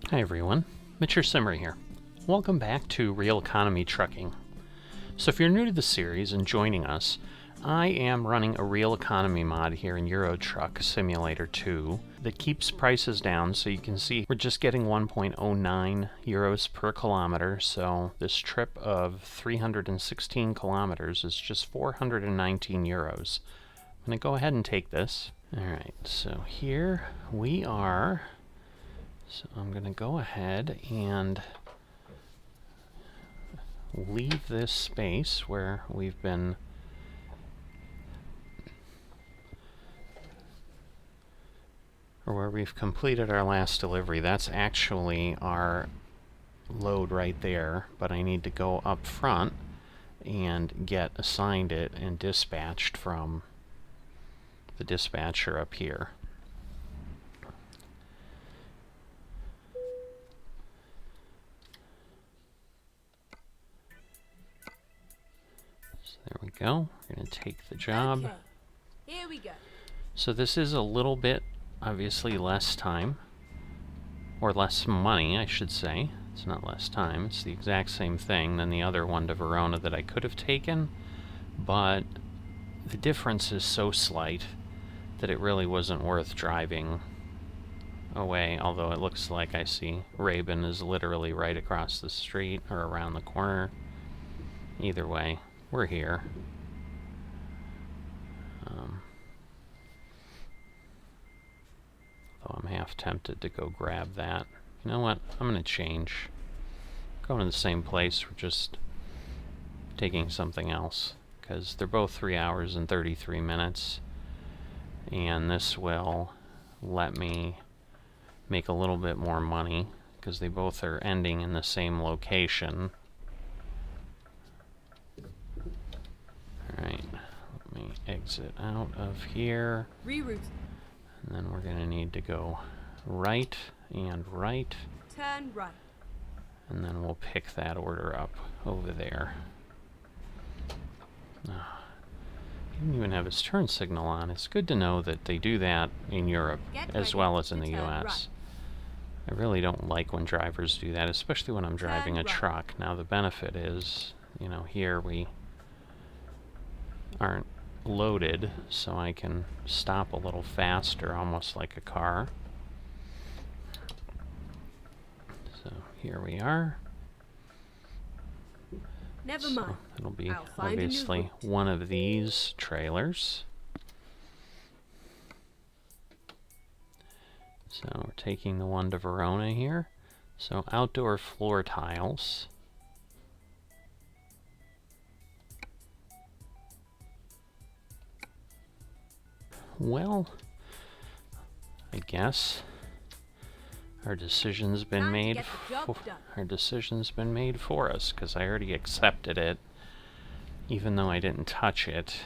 Hi everyone, Mr. Simmer here. Welcome back to Real Economy Trucking. So if you're new to the series and joining us, I am running a real economy mod here in Euro Truck Simulator 2 that keeps prices down, so you can see we're just getting 1.09 euros per kilometer, so this trip of 316 kilometers is just 419 euros. I'm going to go ahead and take this. Alright, so here we are. So I'm going to go ahead and leave this space where we've been where we've completed our last delivery. That's actually our load right there, but I need to go up front and get assigned it and dispatched from the dispatcher up here. There we go. We're going to take the job. Okay. Here we go. So this is a little bit, obviously, less time. Or less money, I should say. It's not less time. It's the exact same thing than the other one to Verona that I could have taken. But the difference is so slight that it really wasn't worth driving away. Although it looks like I see Rabin is literally right across the street or around the corner. Either way. We're here. Though I'm half tempted to go grab that. You know what? I'm going to change. Going to the same place. We're just taking something else. Because they're both 3 hours and 33 minutes. And this will let me make a little bit more money. Because they both are ending in the same location. Alright, let me exit out of here. Reroute. And then we're going to need to go right and right. Turn right. And then we'll pick that order up over there. He didn't even have his turn signal on. It's good to know that they do that in Europe as well as in the US. I really don't like when drivers do that, especially when I'm driving a truck. Now the benefit is, you know, here we aren't loaded, so I can stop a little faster, almost like a car. So here we are. Never mind. It'll be obviously one of these trailers. So we're taking the one to Verona here. So outdoor floor tiles. Well, I guess our decision's been made. Our decision's been made for us because I already accepted it, even though I didn't touch it.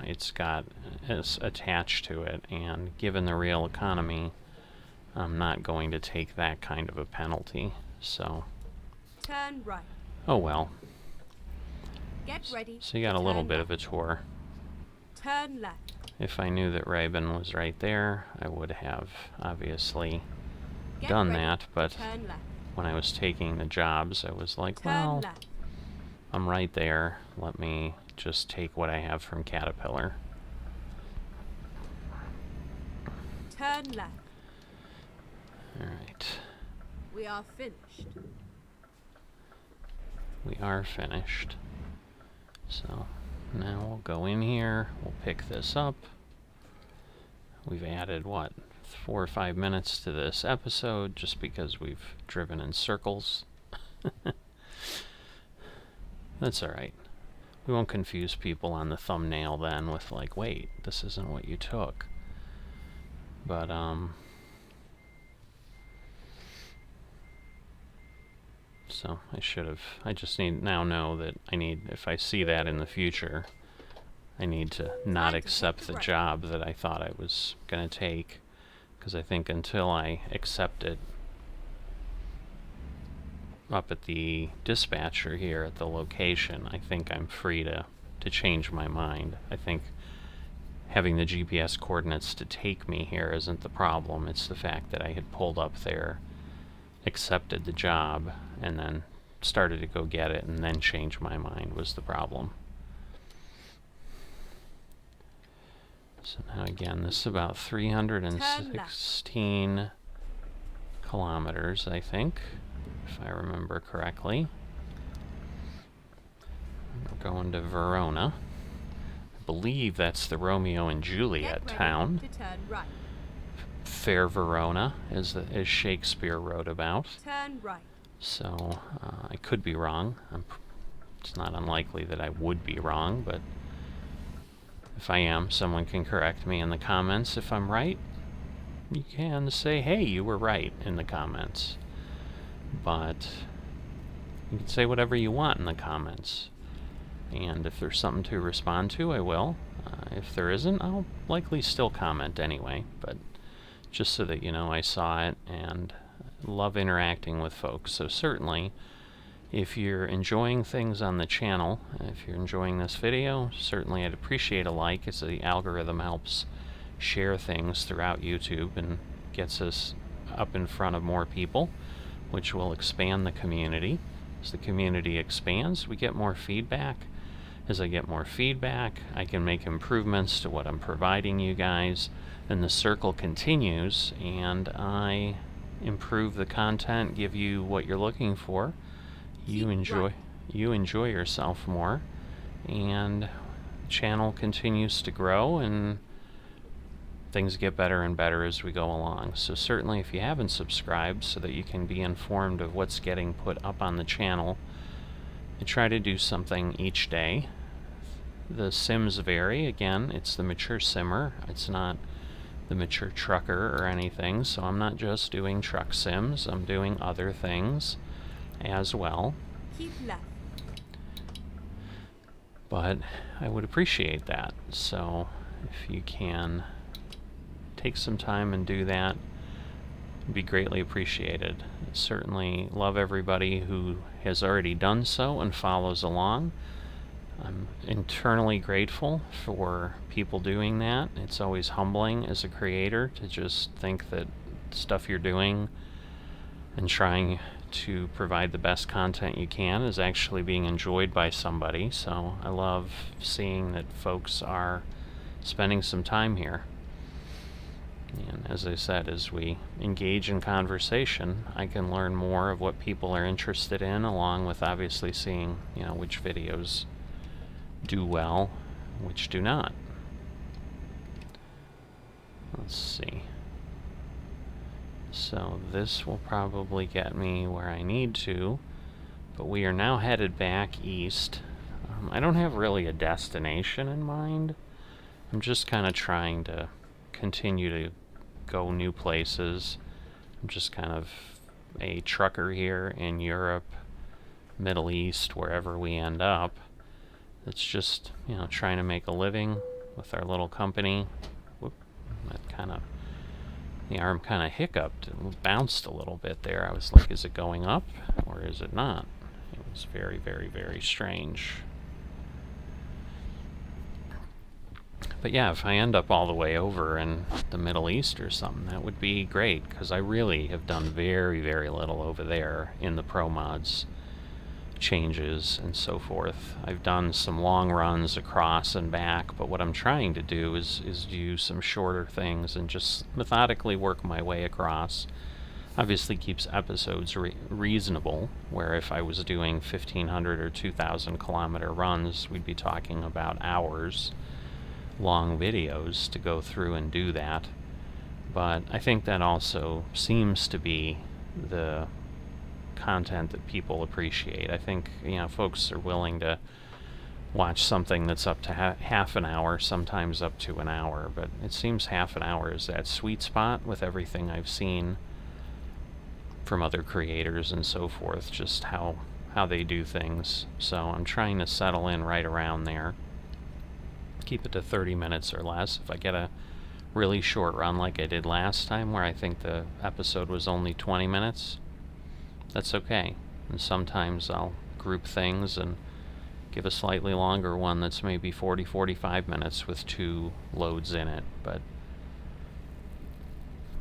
It's got it's attached to it, and given the real economy, I'm not going to take that kind of a penalty. So, turn right. Oh well. Get ready. So you got a little bit of a tour. Turn left. If I knew that Rabin was right there, I would have obviously done that, but when I was taking the jobs, I was like, well, I'm right there. Let me just take what I have from Caterpillar. Turn left. Alright. We are finished. We are finished. So now we'll go in here, we'll pick this up. We've added, what, 4 or 5 minutes to this episode just because we've driven in circles. That's alright. We won't confuse people on the thumbnail then with like, wait, this isn't what you took. But, so I just now know that if I see that in the future, I need to not accept the job that I thought I was going to take. Because I think until I accept it up at the dispatcher here at the location, I think I'm free to change my mind. I think having the GPS coordinates to take me here isn't the problem. It's the fact that I had pulled up there accepted the job and then started to go get it and then changed my mind was the problem. So now again, this is about 316 kilometers, I think, if I remember correctly. We're going to Verona. I believe that's the Romeo and Juliet town. To turn right. Fair Verona, as Shakespeare wrote about. Turn right. So I could be wrong. It's not unlikely that I would be wrong, but if I am, someone can correct me in the comments. If I'm right, you can say, hey, you were right in the comments. But you can say whatever you want in the comments. And if there's something to respond to, I will. If there isn't, I'll likely still comment anyway. But just so that you know I saw it, and love interacting with folks. So certainly, if you're enjoying things on the channel, if you're enjoying this video, certainly I'd appreciate a like, as the algorithm helps share things throughout YouTube and gets us up in front of more people, which will expand the community. As the community expands, we get more feedback. As I get more feedback, I can make improvements to what I'm providing you guys, and the circle continues, and I improve the content, give you what you're looking for. You enjoy yourself more, and the channel continues to grow, and things get better and better as we go along. So certainly, if you haven't subscribed, so that you can be informed of what's getting put up on the channel, I try to do something each day. The sims vary. Again, it's the mature simmer. It's not the mature trucker or anything, so I'm not just doing truck sims. I'm doing other things as well. Keep left. But I would appreciate that. So if you can take some time and do that, it'd be greatly appreciated. Certainly love everybody who has already done so and follows along. I'm internally grateful for people doing that. It's always humbling as a creator to just think that stuff you're doing and trying to provide the best content you can is actually being enjoyed by somebody. So I love seeing that folks are spending some time here. And as I said, as we engage in conversation, I can learn more of what people are interested in, along with obviously seeing, which videos do well, which do not. Let's see. So this will probably get me where I need to, but we are now headed back east. I don't have really a destination in mind. I'm just kind of trying to continue to go new places. I'm just kind of a trucker here in Europe, Middle East, wherever we end up. It's just, trying to make a living with our little company. Whoop, the arm kind of hiccuped and bounced a little bit there. I was like, is it going up or is it not? It was very, very, very strange. But yeah, if I end up all the way over in the Middle East or something, that would be great, because I really have done very, very little over there in the Pro Mods changes and so forth. I've done some long runs across and back, but what I'm trying to do is do some shorter things and just methodically work my way across. Obviously keeps episodes reasonable, where if I was doing 1,500 or 2,000 kilometer runs, we'd be talking about hours long videos to go through and do that. But I think that also seems to be the content that people appreciate. I think, folks are willing to watch something that's up to half an hour, sometimes up to an hour, but it seems half an hour is that sweet spot with everything I've seen from other creators and so forth, just how they do things. So I'm trying to settle in right around there. Keep it to 30 minutes or less. If I get a really short run like I did last time, where I think the episode was only 20 minutes, that's okay. And sometimes I'll group things and give a slightly longer one that's maybe 40-45 minutes with 2 loads in it. But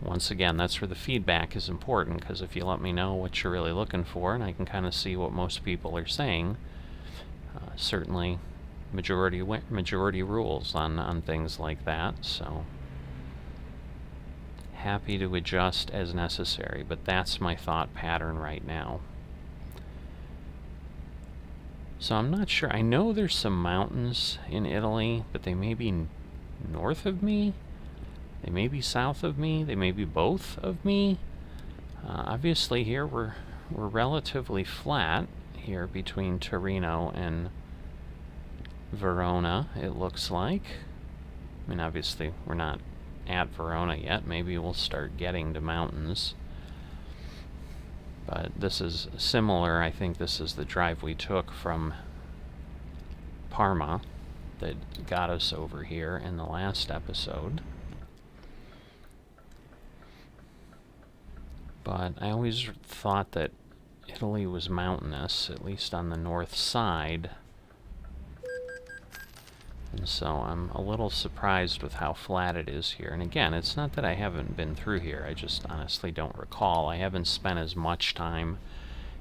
once again, that's where the feedback is important, because if you let me know what you're really looking for, and I can kind of see what most people are saying, certainly majority rules on things like that. So happy to adjust as necessary, but that's my thought pattern right now. So I'm not sure. I know there's some mountains in Italy, but they may be north of me. They may be south of me. They may be both of me. Obviously here we're relatively flat here between Torino and Verona, it looks like. I mean, obviously we're not at Verona yet. Maybe we'll start getting to mountains. But this is similar. I think this is the drive we took from Parma that got us over here in the last episode. But I always thought that Italy was mountainous, at least on the north side. And so I'm a little surprised with how flat it is here. And again, it's not that I haven't been through here. I just honestly don't recall. I haven't spent as much time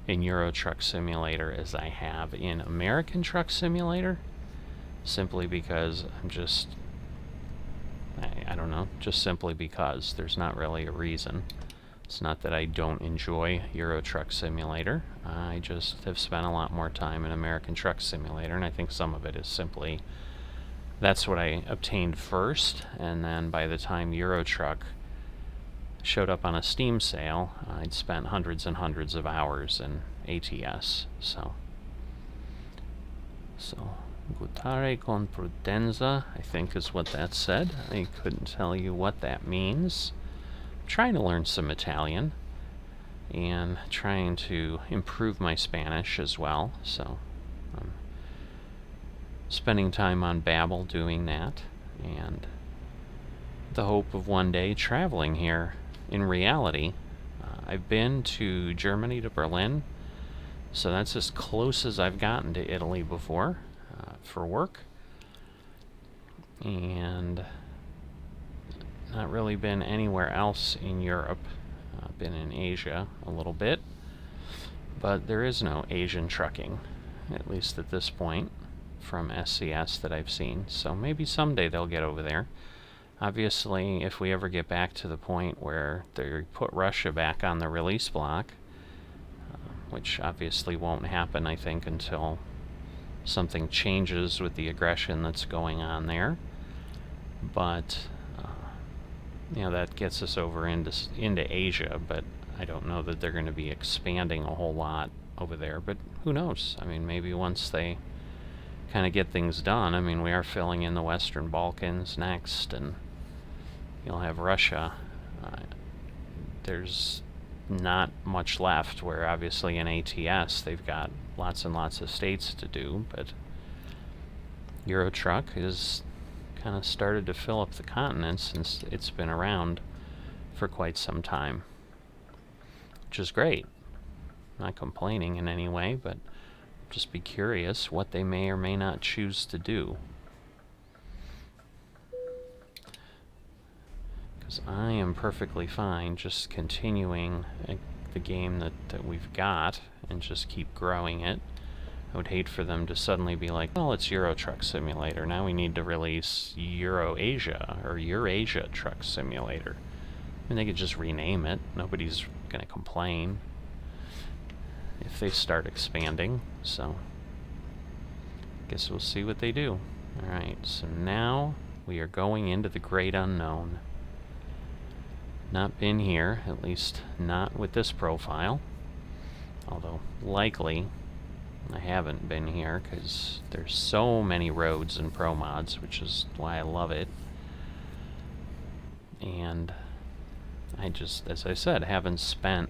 in Euro Truck Simulator as I have in American Truck Simulator. Simply because I'm just... I don't know. Just simply because. There's not really a reason. It's not that I don't enjoy Euro Truck Simulator. I just have spent a lot more time in American Truck Simulator. And I think some of it is simply... that's what I obtained first, and then by the time Euro Truck showed up on a Steam sale, I'd spent hundreds and hundreds of hours in ATS. So guttare con prudenza, I think is what that said. I couldn't tell you what that means. I'm trying to learn some Italian, and trying to improve my Spanish as well, so spending time on Babbel doing that, and the hope of one day traveling here in reality. I've been to Germany, to Berlin, so that's as close as I've gotten to Italy before for work, and not really been anywhere else in Europe. Been in Asia a little bit, but there is no Asian trucking, at least at this point, from SCS that I've seen. So maybe someday they'll get over there. Obviously, if we ever get back to the point where they put Russia back on the release block, which obviously won't happen, I think, until something changes with the aggression that's going on there. But you know, that gets us over into Asia, but I don't know that they're going to be expanding a whole lot over there. But who knows? I mean, maybe once they kind of get things done. I mean, we are filling in the Western Balkans next, and you'll have Russia. There's not much left, where obviously in ATS they've got lots and lots of states to do, but Euro Truck is kind of started to fill up the continent since it's been around for quite some time, which is great. Not complaining in any way, but just be curious what they may or may not choose to do. Because I am perfectly fine just continuing the game that we've got and just keep growing it. I would hate for them to suddenly be like, well, it's Euro Truck Simulator. Now we need to release Euro-Asia or Eurasia Truck Simulator. I mean, they could just rename it. Nobody's going to complain if they start expanding. So, guess we'll see what they do. Alright, so now we are going into the great unknown. Not been here, at least not with this profile. Although, likely, I haven't been here, because there's so many roads in Pro Mods, which is why I love it. And I just, as I said, haven't spent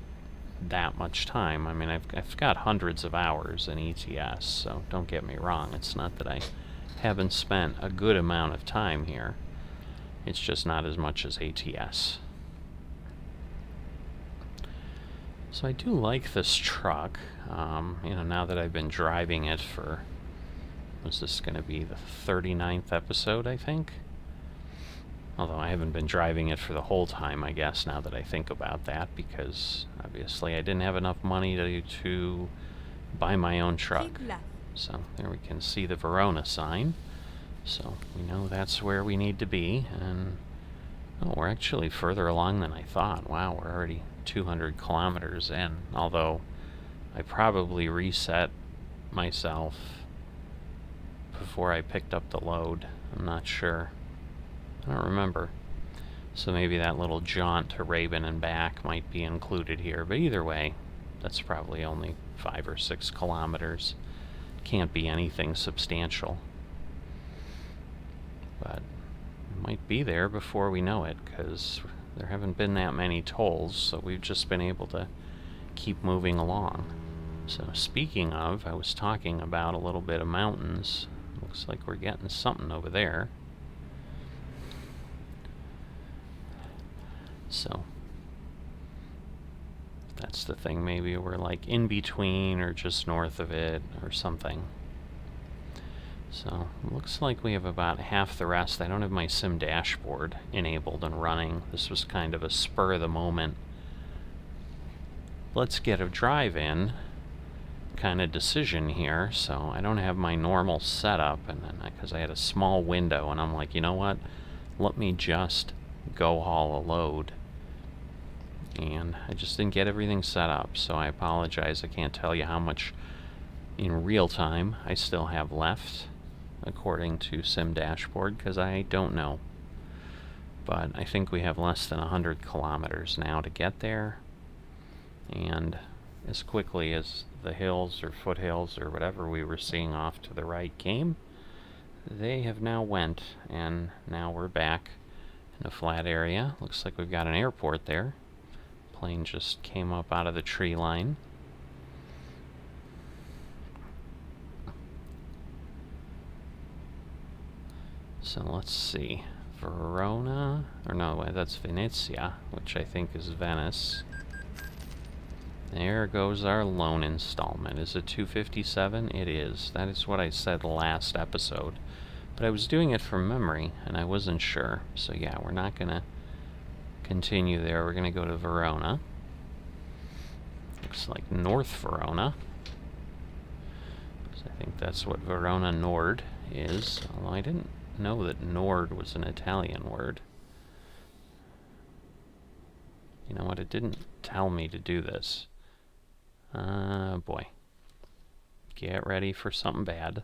that much time. I mean, I've got hundreds of hours in ETS, so don't get me wrong. It's not that I haven't spent a good amount of time here. It's just not as much as ATS. So I do like this truck. You know, now that I've been driving it for, was this going to be the 39th episode, I think? Although I haven't been driving it for the whole time, I guess, now that I think about that, because obviously I didn't have enough money to buy my own truck. Keep left. So there we can see the Verona sign. So we know that's where we need to be. And oh, we're actually further along than I thought. Wow, we're already 200 kilometers in. Although I probably reset myself before I picked up the load. I'm not sure. I don't remember. So maybe that little jaunt to Rabin and back might be included here. But either way, that's probably only 5 or 6 kilometers. Can't be anything substantial. But it might be there before we know it, because there haven't been that many tolls, so we've just been able to keep moving along. So speaking of, I was talking about a little bit of mountains. Looks like we're getting something over there. So that's the thing. Maybe we're like in between or just north of it or something. So looks like we have about half the rest. I don't have my sim dashboard enabled and running. This was kind of a spur of the moment, let's get a drive in kind of decision here. So I don't have my normal setup, and then because I had a small window, and I'm like, you know what, let me just go haul a load. And I just didn't get everything set up, so I apologize. I can't tell you how much in real time I still have left according to sim dashboard, because I don't know. But I think we have less than 100 kilometers now to get there, and as quickly as the hills or foothills or whatever we were seeing off to the right came, they have now went, and now we're back in a flat area. Looks like we've got an airport there. Plane just came up out of the tree line. So let's see. Verona, or no, that's Venezia, which I think is Venice. There goes our loan installment. Is it $257? It is. That is what I said last episode. But I was doing it from memory, and I wasn't sure. So yeah, we're not going to continue there. We're going to go to Verona. Looks like North Verona. So I think that's what Verona Nord is. Although I didn't know that Nord was an Italian word. You know what? It didn't tell me to do this. Boy. Get ready for something bad.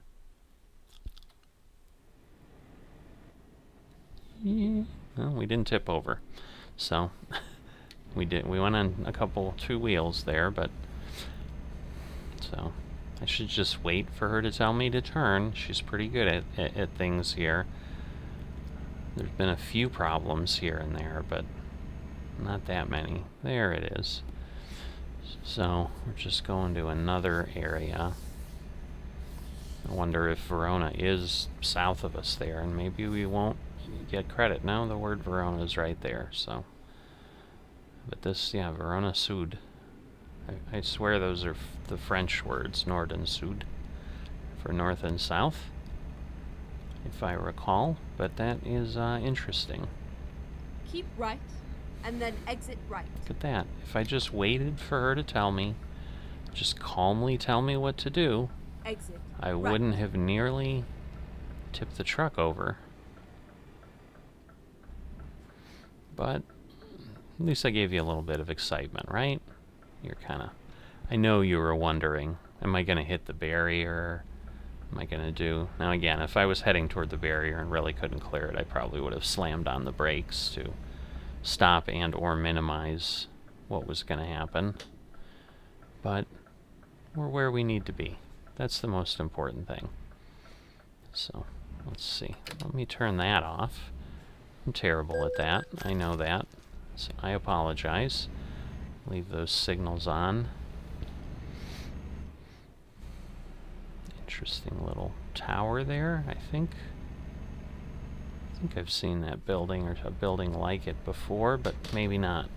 Yeah. Well, we didn't tip over. So, we went on two wheels there, but... So, I should just wait for her to tell me to turn. She's pretty good at things here. There's been a few problems here and there, but not that many. There it is. So, we're just going to another area. I wonder if Verona is south of us there, and maybe we won't get credit. No, the word Verona is right there, so. But this, yeah, Verona Sud. I swear those are the French words, Nord and Sud, for north and south, if I recall. But that is interesting. Keep right, and then exit right. Look at that. If I just waited for her to tell me, just calmly tell me what to do, Exit I right. wouldn't have nearly tipped the truck over. But at least I gave you a little bit of excitement, right? You're kind of... I know you were wondering, am I going to hit the barrier? Am I going to do... Now again, if I was heading toward the barrier and really couldn't clear it, I probably would have slammed on the brakes to stop and or minimize what was going to happen. But we're where we need to be. That's the most important thing. So, let's see. Let me turn that off. I'm terrible at that. I know that. So I apologize. Leave those signals on. Interesting little tower there, I think. I think I've seen that building or a building like it before, but maybe not.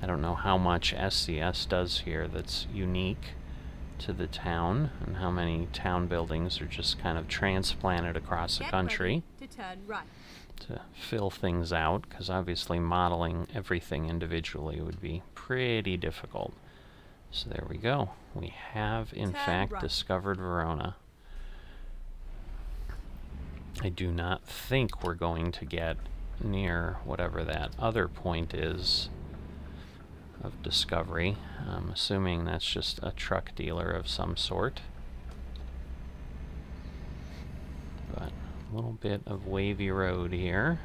I don't know how much SCS does here that's unique to the town, and how many town buildings are just kind of transplanted across the country. Ready to turn right. to fill things out, because obviously modeling everything individually would be pretty difficult. So there we go. We have, in fact, discovered Verona. I do not think we're going to get near whatever that other point is of discovery. I'm assuming that's just a truck dealer of some sort. But a little bit of wavy road here.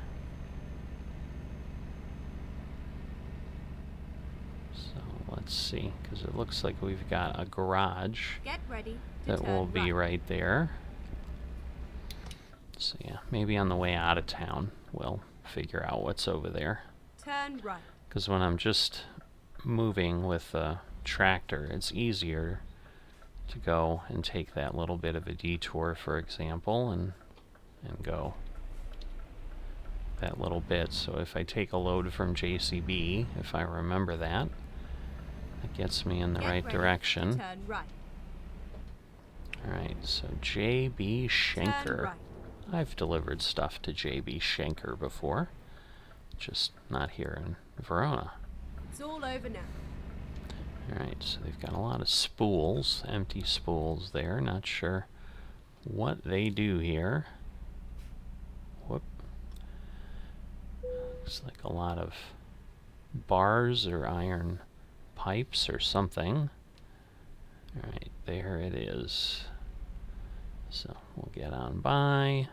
So let's see, because it looks like we've got a garage that will be right there. So yeah, maybe on the way out of town we'll figure out what's over there. Turn right. Because when I'm just moving with a tractor, it's easier to go and take that little bit of a detour, for example, and go that little bit. So if I take a load from JCB, if I remember that, it gets me in the right direction. Turn right. Alright, so JB Schenker. I've delivered stuff to JB Schenker before, just not here in Verona. It's all over now. Alright, so they've got a lot of spools, empty spools there. Not sure what they do here. Whoop. Looks like a lot of bars or iron pipes or something. Alright, there it is. So we'll get on by.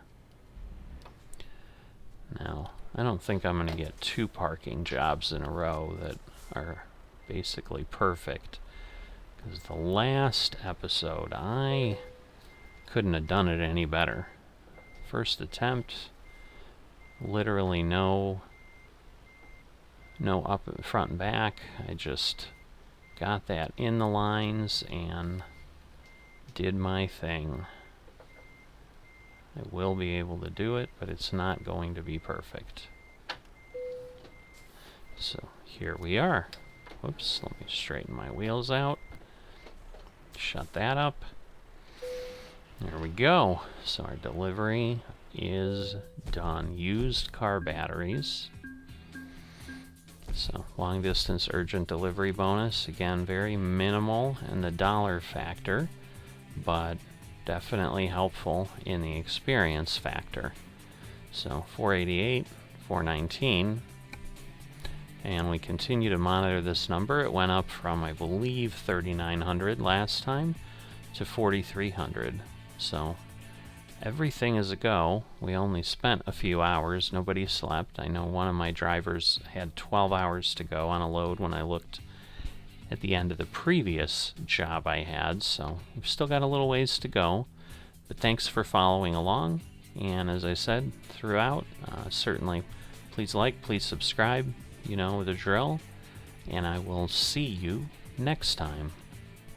Now, I don't think I'm going to get 2 parking jobs in a row that are basically perfect, because the last episode I couldn't have done it any better. First attempt, literally no up front and back. I just got that in the lines and did my thing. I will be able to do it, but it's not going to be perfect. So here we are. Whoops, let me straighten my wheels out. Shut that up. There we go. So our delivery is done. Used car batteries. So long distance urgent delivery bonus. Again, very minimal in the dollar factor, but definitely helpful in the experience factor. So 488, 419, and we continue to monitor this number. It went up from, I believe, 3,900 last time to 4,300. So everything is a go. We only spent a few hours. Nobody slept. I know one of my drivers had 12 hours to go on a load when I looked at the end of the previous job I had, so we've still got a little ways to go. But thanks for following along, and as I said throughout, certainly please like, please subscribe, you know the drill, and I will see you next time.